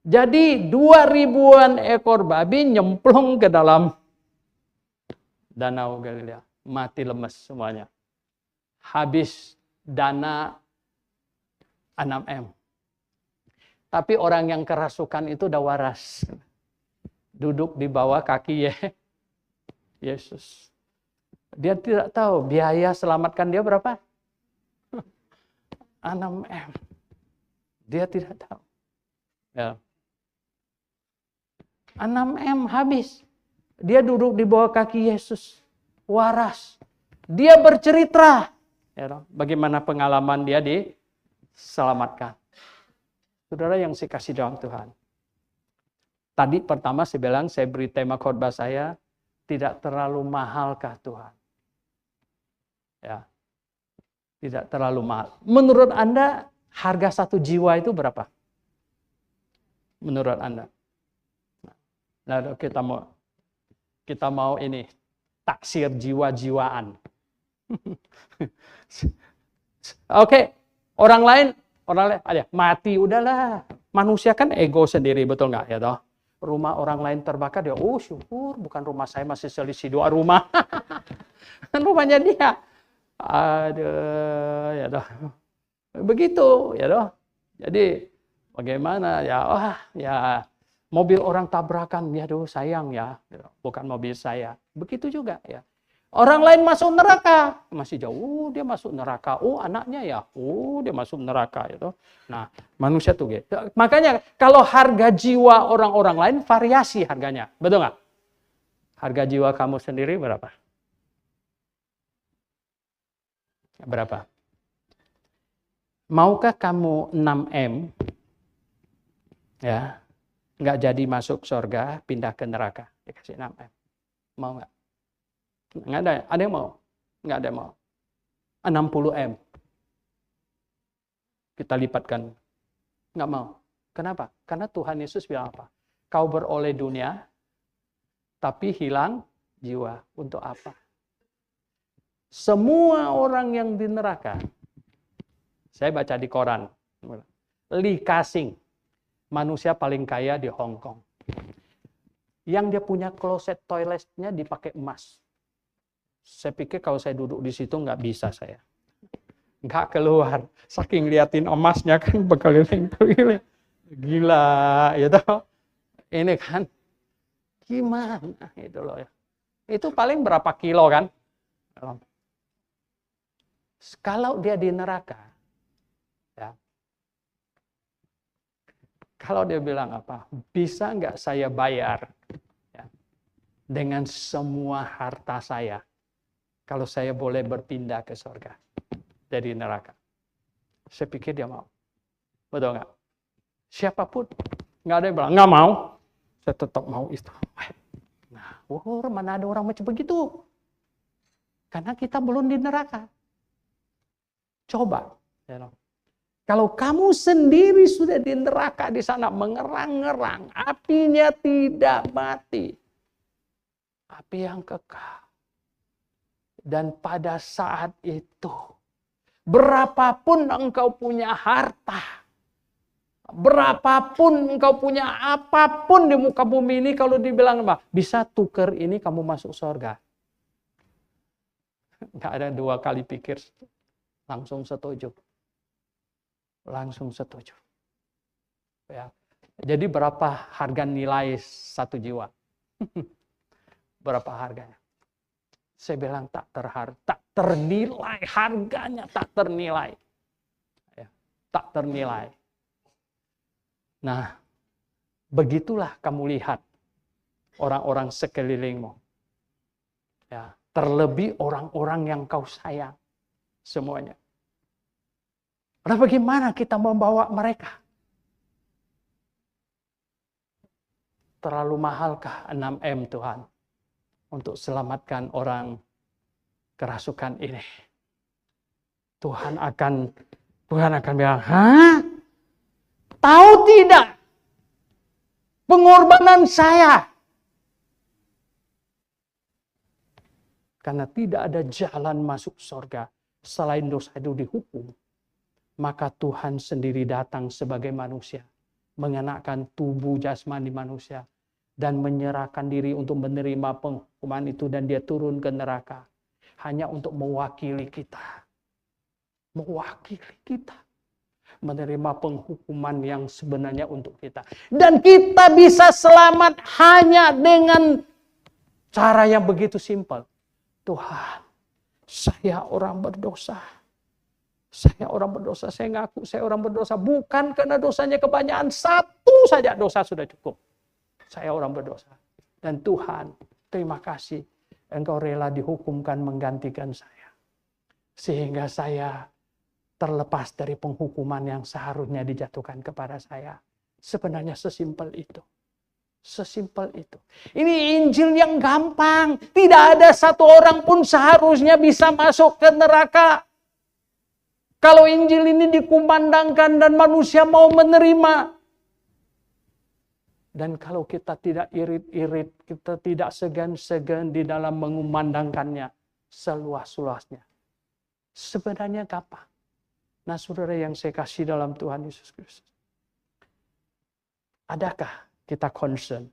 A: Jadi 2000-an ekor babi nyemplung ke dalam Danau Galilea. Mati lemes semuanya. Habis dana 6 M. Tapi orang yang kerasukan itu udah waras. Duduk di bawah kaki Yesus. Dia tidak tahu biaya selamatkan dia berapa? 6 M. Dia tidak tahu. Ya. 6 M habis. Dia duduk di bawah kaki Yesus. Waras. Dia bercerita. Ya, bagaimana pengalaman dia diselamatkan. Saudara yang saya kasih dalam Tuhan. Tadi pertama saya bilang, saya beri tema khotbah saya, tidak terlalu mahalkah Tuhan? Ya. Tidak terlalu mahal. Menurut Anda, harga 1 jiwa itu berapa? Menurut Anda? Nah, kita mau ini taksir jiwa-jiwaan. Oke, orang lain ada mati udahlah. Manusia kan ego sendiri, betul nggak ya toh? Rumah orang lain terbakar dia, oh syukur bukan rumah saya, masih selisih 2 rumah. Kan rumahnya dia. Aduh, ya toh. Begitu ya toh. Jadi bagaimana ya? Ya mobil orang tabrakan, ya aduh sayang ya, bukan mobil saya. Begitu juga ya. Orang lain masuk neraka, masih jauh dia masuk neraka. Oh anaknya ya, dia masuk neraka itu. Nah manusia tuh gitu. Makanya kalau harga jiwa orang-orang lain variasi harganya, betul nggak? Harga jiwa kamu sendiri berapa? Berapa? Maukah kamu 6 M? Ya. Nggak jadi masuk surga, pindah ke neraka. Dikasih 6 M. Mau nggak? Nggak ada. Ada yang mau? Nggak ada yang mau. 60 M. Kita lipatkan. Nggak mau. Kenapa? Karena Tuhan Yesus bilang apa? Kau beroleh dunia, tapi hilang jiwa. Untuk apa? Semua orang yang di neraka. Saya baca di koran. Lee Ka-shing. Manusia paling kaya di Hong Kong. Yang dia punya kloset toiletnya dipakai emas. Saya pikir kalau saya duduk di situ nggak bisa saya. Nggak keluar. Saking liatin emasnya kan berkeliling-keliling. Gila, ya toh. Ini kan gimana itu loh ya. Itu paling berapa kilo kan? Kalau dia di neraka, ya. Kalau dia bilang apa? Bisa nggak saya bayar ya, dengan semua harta saya kalau saya boleh berpindah ke surga dari neraka? Saya pikir dia mau. Betul nggak? Siapapun. Nggak ada yang bilang, nggak mau. Saya tetap mau itu. Nah, mana ada orang macam begitu? Karena kita belum di neraka. Coba. Ya, kalau kamu sendiri sudah di neraka di sana mengerang-ngerang, apinya tidak mati. Api yang kekal. Dan pada saat itu, berapapun engkau punya harta, berapapun engkau punya apapun di muka bumi ini, kalau dibilang apa? Bisa tuker ini kamu masuk surga. Nggak ada 2 kali pikir, langsung setuju. Langsung setuju. Ya. Jadi berapa harga nilai 1 jiwa? Berapa harganya? Saya bilang tak ternilai, harganya tak ternilai. Ya, tak ternilai. Nah, begitulah kamu lihat orang-orang sekelilingmu. Ya, terlebih orang-orang yang kau sayang. Semuanya. Nah, bagaimana kita membawa mereka? Terlalu mahalkah 6M Tuhan untuk selamatkan orang kerasukan ini? Tuhan akan bilang, hah? Tahu tidak? Pengorbanan saya. Karena tidak ada jalan masuk surga selain dosa itu dihukum. Maka Tuhan sendiri datang sebagai manusia. Mengenakan tubuh jasmani manusia. Dan menyerahkan diri untuk menerima penghukuman itu. Dan dia turun ke neraka. Hanya untuk mewakili kita. Mewakili kita. Menerima penghukuman yang sebenarnya untuk kita. Dan kita bisa selamat hanya dengan cara yang begitu simpel. Tuhan, saya orang berdosa. Saya orang berdosa, saya ngaku saya orang berdosa. Bukan karena dosanya kebanyakan, satu saja dosa sudah cukup. Saya orang berdosa. Dan Tuhan, terima kasih. Engkau rela dihukumkan menggantikan saya. Sehingga saya terlepas dari penghukuman yang seharusnya dijatuhkan kepada saya. Sebenarnya sesimpel itu. Sesimpel itu. Ini Injil yang gampang. Tidak ada satu orang pun seharusnya bisa masuk ke neraka. Kalau Injil ini dikumandangkan dan manusia mau menerima. Dan kalau kita tidak irit-irit, kita tidak segan-segan di dalam mengumandangkannya seluas-luasnya. Sebenarnya gampang. Nah, saudara yang saya kasih dalam Tuhan Yesus Kristus. Adakah kita concern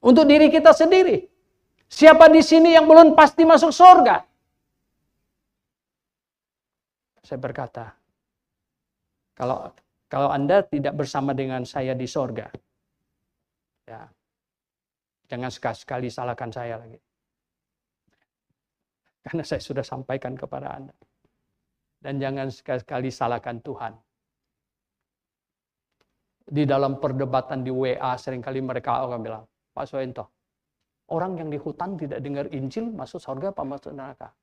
A: untuk diri kita sendiri? Siapa di sini yang belum pasti masuk surga? Saya berkata, kalau Anda tidak bersama dengan saya di surga, ya, jangan sekali-sekali salahkan saya lagi. Karena saya sudah sampaikan kepada Anda. Dan jangan sekali-sekali salahkan Tuhan. Di dalam perdebatan di WA seringkali mereka akan bilang, Pak Soento, orang yang di hutan tidak dengar Injil masuk surga apa masuk neraka?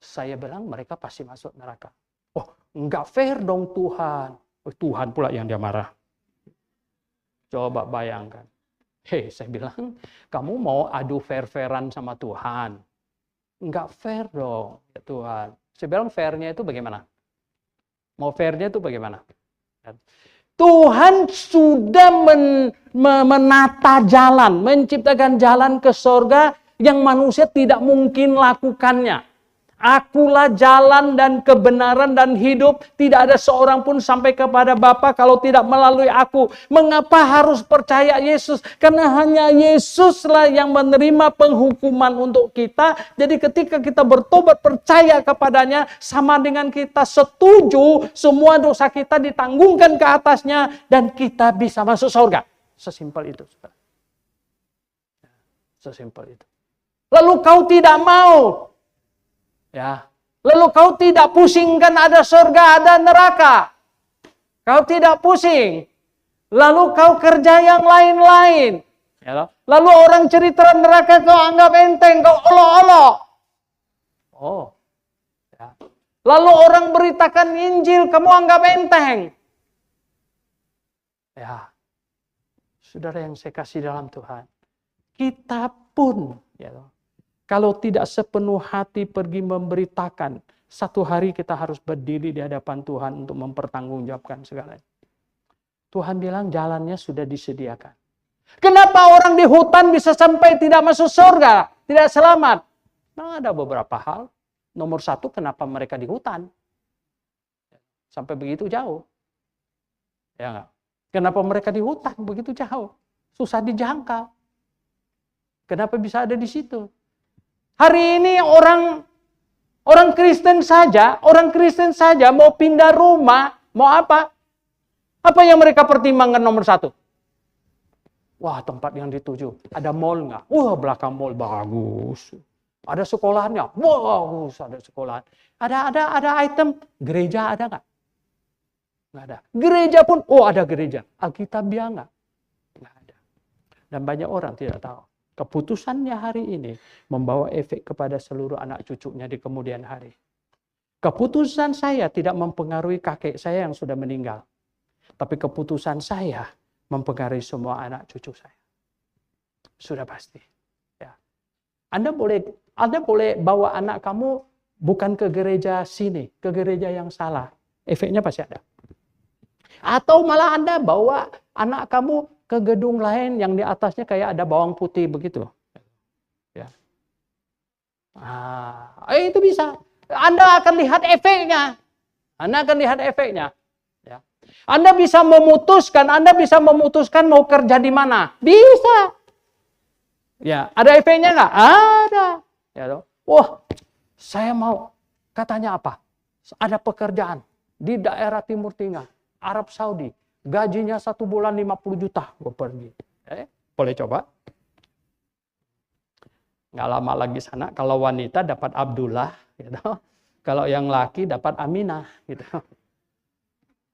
A: Saya bilang mereka pasti masuk neraka. Oh, enggak fair dong Tuhan. Oh, Tuhan pula yang dia marah. Coba bayangkan. Hei, saya bilang, kamu mau adu fair-fairan sama Tuhan? Enggak fair dong, ya Tuhan. Saya bilang fairnya itu bagaimana? Mau fairnya itu bagaimana? Tuhan sudah menata jalan, menciptakan jalan ke surga yang manusia tidak mungkin lakukannya. Akulah jalan dan kebenaran dan hidup. Tidak ada seorang pun sampai kepada Bapa kalau tidak melalui aku. Mengapa harus percaya Yesus? Karena hanya Yesuslah yang menerima penghukuman untuk kita. Jadi ketika kita bertobat percaya kepadanya, sama dengan kita setuju semua dosa kita ditanggungkan ke atasnya dan kita bisa masuk surga. Sesimpel itu. Sesimpel itu. Lalu kau tidak mau. Ya, lalu kau tidak pusingkan ada surga, ada neraka. Kau tidak pusing. Lalu kau kerja yang lain-lain. Ya, lalu orang cerita neraka kau anggap enteng, kau olok-olok. Oh, ya. Lalu orang beritakan Injil, kamu anggap enteng. Ya, saudara yang saya kasih dalam Tuhan, kita pun, ya, kalau tidak sepenuh hati pergi memberitakan, satu hari kita harus berdiri di hadapan Tuhan untuk mempertanggungjawabkan segalanya. Tuhan bilang jalannya sudah disediakan. Kenapa orang di hutan bisa sampai tidak masuk surga, tidak selamat? Nah, ada beberapa hal. Nomor satu, kenapa mereka di hutan? Sampai begitu jauh. Ya enggak? Kenapa mereka di hutan begitu jauh? Susah dijangkau. Kenapa bisa ada di situ? Hari ini orang Kristen saja mau pindah rumah, mau apa? Apa yang mereka pertimbangkan nomor satu? Wah, tempat yang dituju, ada mall nggak? Wah, belakang mall bagus. Ada sekolahannya. Wow, ada sekolahan. Ada item gereja ada nggak? Nggak ada. Gereja pun, ada gereja. Alkitabiah nggak? Nggak ada. Dan banyak orang tidak tahu. Keputusannya hari ini membawa efek kepada seluruh anak cucunya di kemudian hari. Keputusan saya tidak mempengaruhi kakek saya yang sudah meninggal. Tapi keputusan saya mempengaruhi semua anak cucu saya. Sudah pasti. Ya. Anda boleh bawa anak kamu bukan ke gereja sini, ke gereja yang salah. Efeknya pasti ada. Atau malah Anda bawa anak kamu ke gedung lain yang di atasnya kayak ada bawang putih begitu. Ya. Itu bisa. Anda akan lihat efeknya. Ya. Anda bisa memutuskan mau kerja di mana. Bisa. Ya, ada efeknya nggak? Ada. Ya, wah, saya mau. Katanya apa? Ada pekerjaan di daerah Timur Tengah, Arab Saudi. Gajinya 1 bulan 50 juta. Gue pergi. Boleh coba? Nggak lama lagi sana, kalau wanita dapat Abdullah. Gitu. Kalau yang laki dapat Aminah. Gitu.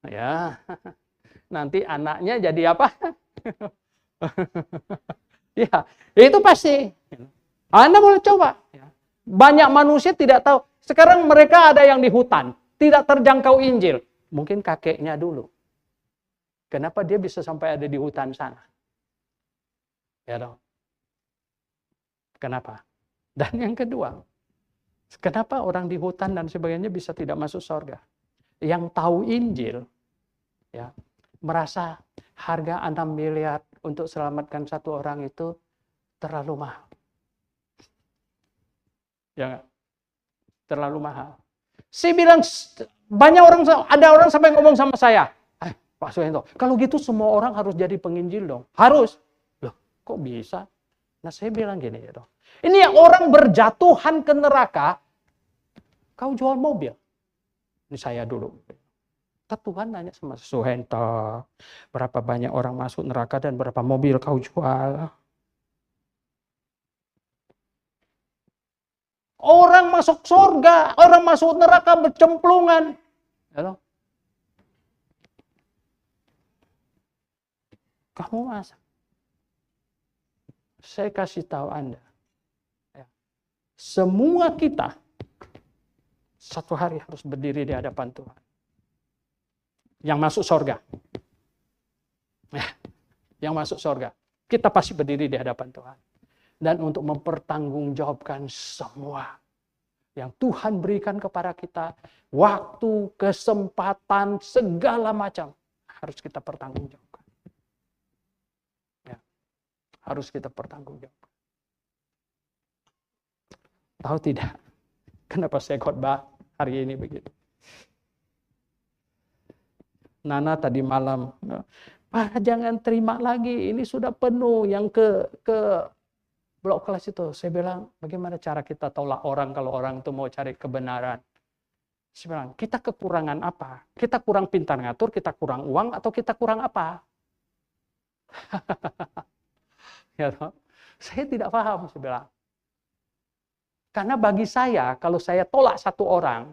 A: Ya, nanti anaknya jadi apa? Ya, itu pasti. Anda boleh coba. Banyak manusia tidak tahu. Sekarang mereka ada yang di hutan, tidak terjangkau Injil. Mungkin kakeknya dulu. Kenapa dia bisa sampai ada di hutan sana? Ya dong. Kenapa? Dan yang kedua, kenapa orang di hutan dan sebagainya bisa tidak masuk surga? Yang tahu Injil, ya, merasa harga 6 miliar untuk selamatkan satu orang itu terlalu mahal. Ya nggak? Terlalu mahal. Saya bilang, ada orang sampai ngomong sama saya, Pak Suhento, kalau gitu semua orang harus jadi penginjil dong. Harus. Loh, kok bisa? Nah, saya bilang gini ya dong. Ini orang berjatuhan ke neraka, kau jual mobil. Ini saya dulu. Tuhan nanya sama Suhento, berapa banyak orang masuk neraka dan berapa mobil kau jual? Orang masuk surga, orang masuk neraka bercemplungan. Halo? Kamu masa? Saya kasih tahu Anda. Semua kita satu hari harus berdiri di hadapan Tuhan. Yang masuk surga. Yang masuk surga. Kita pasti berdiri di hadapan Tuhan. Dan untuk mempertanggungjawabkan semua yang Tuhan berikan kepada kita, waktu, kesempatan, segala macam, harus kita pertanggungjawabkan. Ya, harus kita pertanggungjawabkan. Tahu tidak? Kenapa saya khotbah hari ini begitu? Nana tadi malam, Pak jangan terima lagi, ini sudah penuh. Yang ke blok kelas itu, saya bilang, bagaimana cara kita tolak orang kalau orang itu mau cari kebenaran? Saya bilang, kita kekurangan apa? Kita kurang pintar ngatur, kita kurang uang, atau kita kurang apa? Ya, saya tidak paham, saya bilang. Karena bagi saya, kalau saya tolak satu orang,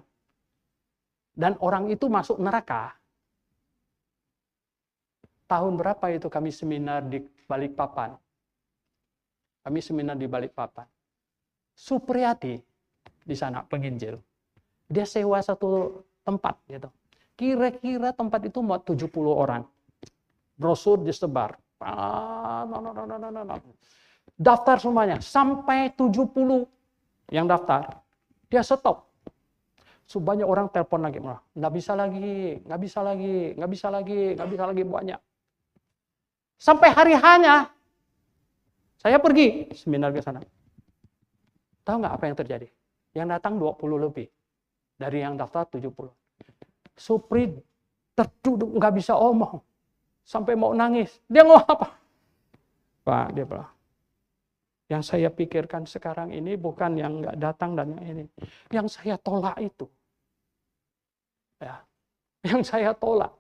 A: dan orang itu masuk neraka, tahun berapa itu kami seminar di Balikpapan? Kami seminar di Balikpapan. Supriyadi di sana penginjil. Dia sewa satu tempat gitu. Kira-kira tempat itu mau 70 orang. Brosur disebar. Daftar semuanya sampai 70 yang daftar. Dia stop. Banyak orang telepon lagi, nggak bisa lagi banyak. Sampai hari hanya saya pergi seminar ke sana. Tahu nggak apa yang terjadi? Yang datang 20 lebih dari yang daftar 70. Supri terduduk nggak bisa omong, sampai mau nangis. Dia ngomong apa? Pak, dia bilang, yang saya pikirkan sekarang ini bukan yang nggak datang dan yang ini. Yang saya tolak itu. Ya, yang saya tolak.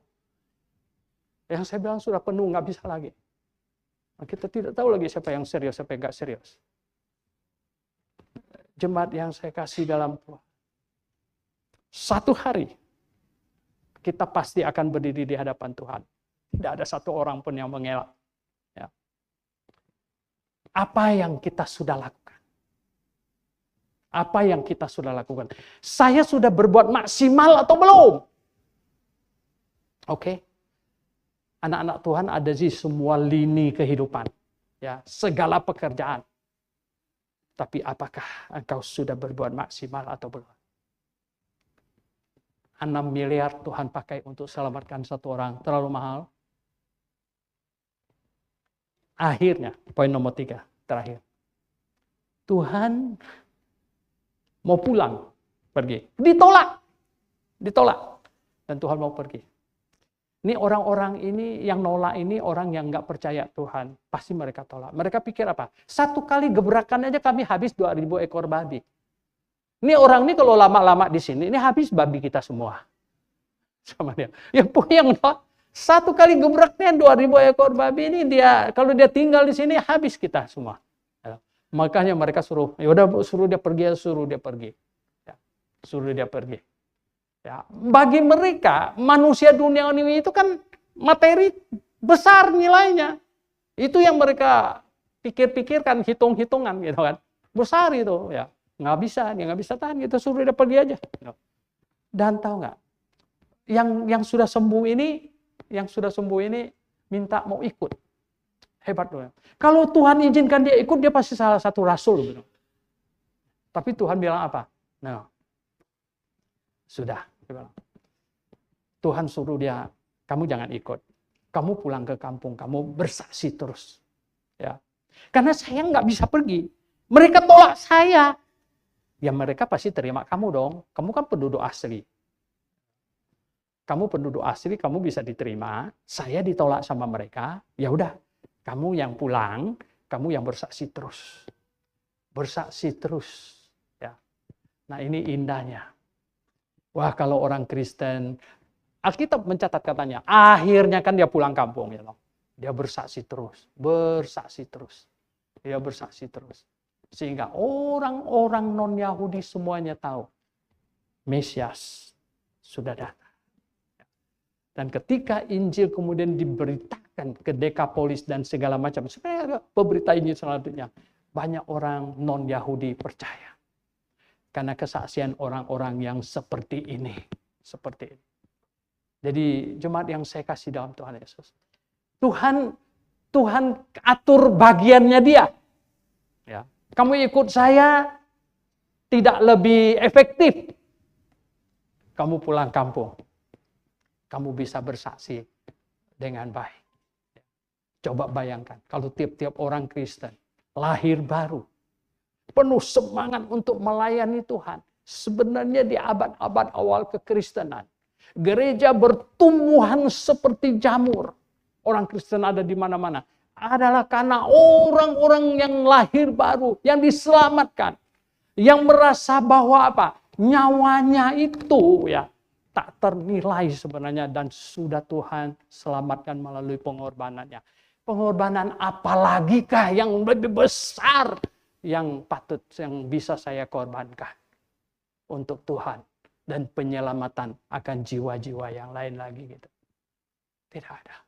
A: Yang saya bilang sudah penuh, nggak bisa lagi. Nah, kita tidak tahu lagi siapa yang serius, siapa yang nggak serius. Jemaat yang saya kasih dalam Tuhan. Satu hari, kita pasti akan berdiri di hadapan Tuhan. Tidak ada satu orang pun yang mengelak. Ya. Apa yang kita sudah lakukan? Apa yang kita sudah lakukan? Saya sudah berbuat maksimal atau belum? Oke. Anak-anak Tuhan ada di semua lini kehidupan. Ya, segala pekerjaan. Tapi apakah engkau sudah berbuat maksimal atau belum? 6 miliar Tuhan pakai untuk selamatkan satu orang. Terlalu mahal? Akhirnya, poin nomor 3, terakhir. Tuhan mau pulang, pergi. Ditolak. Dan Tuhan mau pergi. Ini orang-orang ini yang nolak ini orang yang nggak percaya Tuhan. Pasti mereka tolak. Mereka pikir apa? Satu kali gebrakan aja kami habis 2.000 ekor babi. Ini orang ini kalau lama-lama di sini, ini habis babi kita semua. Sama dia. Yang satu kali gebraknya 2.000 ekor babi ini kalau dia tinggal di sini habis kita semua. Makanya mereka suruh dia pergi. Ya, suruh dia pergi. Ya, bagi mereka, manusia dunia ini itu kan materi besar nilainya. Itu yang mereka pikir-pikirkan, hitung-hitungan gitu kan. Besar itu, ya. Dia nggak bisa tahan gitu, suruh dia pergi aja. Dan tahu nggak? Yang sudah sembuh ini minta mau ikut. Hebat loh. Kalau Tuhan izinkan dia ikut, dia pasti salah satu rasul gitu. Tapi Tuhan bilang apa? Nah, sudah. Tuhan suruh dia, kamu jangan ikut. Kamu pulang ke kampung, kamu bersaksi terus. Ya. Karena saya nggak bisa pergi. Mereka tolak saya. Ya mereka pasti terima kamu dong. Kamu kan penduduk asli. Kamu penduduk asli, kamu bisa diterima. Saya ditolak sama mereka. Ya udah, kamu yang pulang, kamu yang bersaksi terus. Bersaksi terus. Ya. Nah ini indahnya. Wah, kalau orang Kristen, Alkitab mencatat katanya, akhirnya kan dia pulang kampung. Ya, dia bersaksi terus. Dia bersaksi terus. Sehingga orang-orang non-Yahudi semuanya tahu, Mesias sudah datang. Dan ketika Injil kemudian diberitakan ke Dekapolis dan segala macam, sebenarnya pemberita Injil selanjutnya, banyak orang non-Yahudi percaya. Karena kesaksian orang-orang yang seperti ini. Jadi jemaat yang saya kasih dalam Tuhan Yesus. Tuhan atur bagiannya dia. Ya. Kamu ikut saya tidak lebih efektif. Kamu pulang kampung. Kamu bisa bersaksi dengan baik. Coba bayangkan kalau tiap-tiap orang Kristen lahir baru. Penuh semangat untuk melayani Tuhan. Sebenarnya di abad-abad awal kekristenan, gereja bertumbuhan seperti jamur. Orang Kristen ada di mana-mana. Adalah karena orang-orang yang lahir baru, yang diselamatkan. Yang merasa bahwa apa? Nyawanya itu ya tak ternilai sebenarnya dan sudah Tuhan selamatkan melalui pengorbanannya. Pengorbanan apalagikah yang lebih besar yang bisa saya korbankan untuk Tuhan dan penyelamatan akan jiwa-jiwa yang lain lagi gitu. Tidak ada.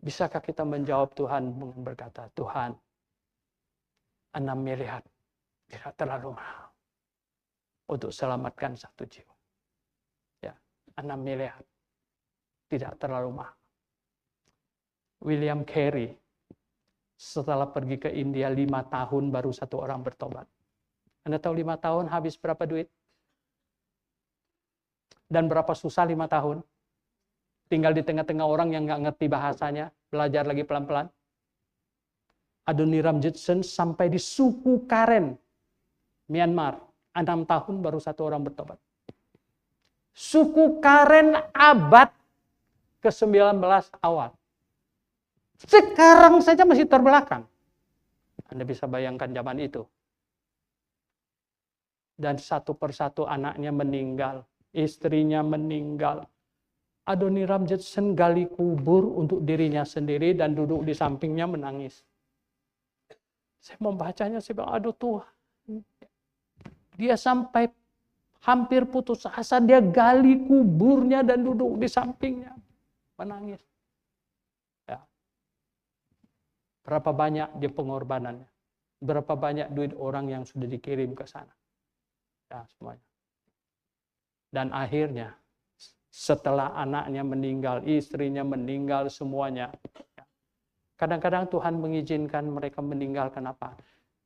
A: Bisakah kita menjawab Tuhan berkata, Tuhan, 6 miliar tidak terlalu mahal untuk selamatkan satu jiwa. Ya, 6 miliar tidak terlalu mahal. William Carey setelah pergi ke India 5 tahun baru satu orang bertobat. Anda tahu 5 tahun habis berapa duit? Dan berapa susah 5 tahun? Tinggal di tengah-tengah orang yang nggak ngerti bahasanya, belajar lagi pelan-pelan. Adoniram Judson sampai di suku Karen, Myanmar. 6 tahun baru satu orang bertobat. Suku Karen abad ke-19 awal. Sekarang saja masih terbelakang. Anda bisa bayangkan zaman itu. Dan satu persatu anaknya meninggal. Istrinya meninggal. Adoniram Judson gali kubur untuk dirinya sendiri dan duduk di sampingnya menangis. Saya membacanya, saya bilang, aduh Tuhan, Dia sampai hampir putus asa, dia gali kuburnya dan duduk di sampingnya, menangis. Ya. Berapa banyak dia pengorbanannya, berapa banyak duit orang yang sudah dikirim ke sana. Ya, semuanya. Dan akhirnya, setelah anaknya meninggal, istrinya meninggal, semuanya. Kadang-kadang Tuhan mengizinkan mereka meninggal, kenapa?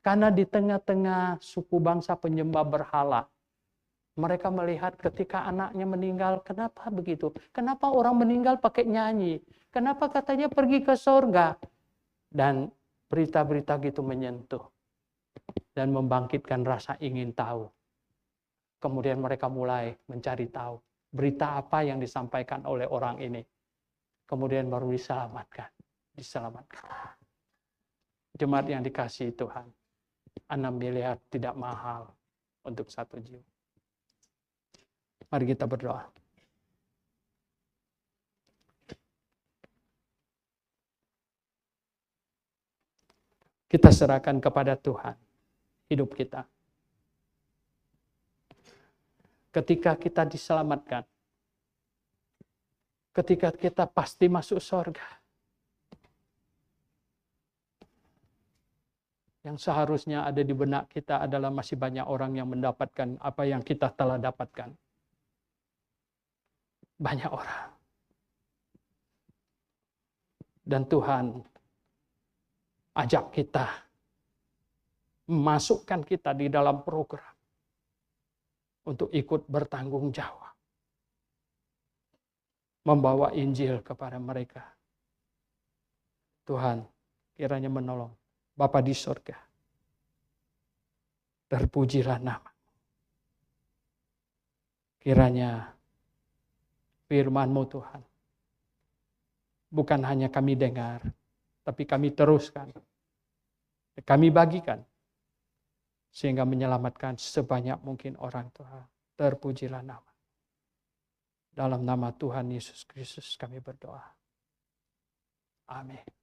A: Karena di tengah-tengah suku bangsa penyembah berhala, mereka melihat ketika anaknya meninggal, kenapa begitu? Kenapa orang meninggal pakai nyanyi? Kenapa katanya pergi ke sorga? Dan berita-berita gitu menyentuh dan membangkitkan rasa ingin tahu. Kemudian mereka mulai mencari tahu berita apa yang disampaikan oleh orang ini. Kemudian baru diselamatkan. Jemaat yang dikasihi Tuhan, 6 miliar tidak mahal untuk 1 jiwa. Mari kita berdoa. Kita serahkan kepada Tuhan hidup kita. Ketika kita diselamatkan, ketika kita pasti masuk surga, yang seharusnya ada di benak kita adalah masih banyak orang yang mendapatkan apa yang kita telah dapatkan. Banyak orang. Dan Tuhan ajak kita, memasukkan kita di dalam program untuk ikut bertanggung jawab. Membawa Injil kepada mereka. Tuhan kiranya menolong. Bapa di surga, terpujilah nama. Kiranya firman-Mu Tuhan, bukan hanya kami dengar, tapi kami teruskan, kami bagikan, sehingga menyelamatkan sebanyak mungkin orang Tuhan. Terpujilah nama. Dalam nama Tuhan Yesus Kristus kami berdoa. Amin.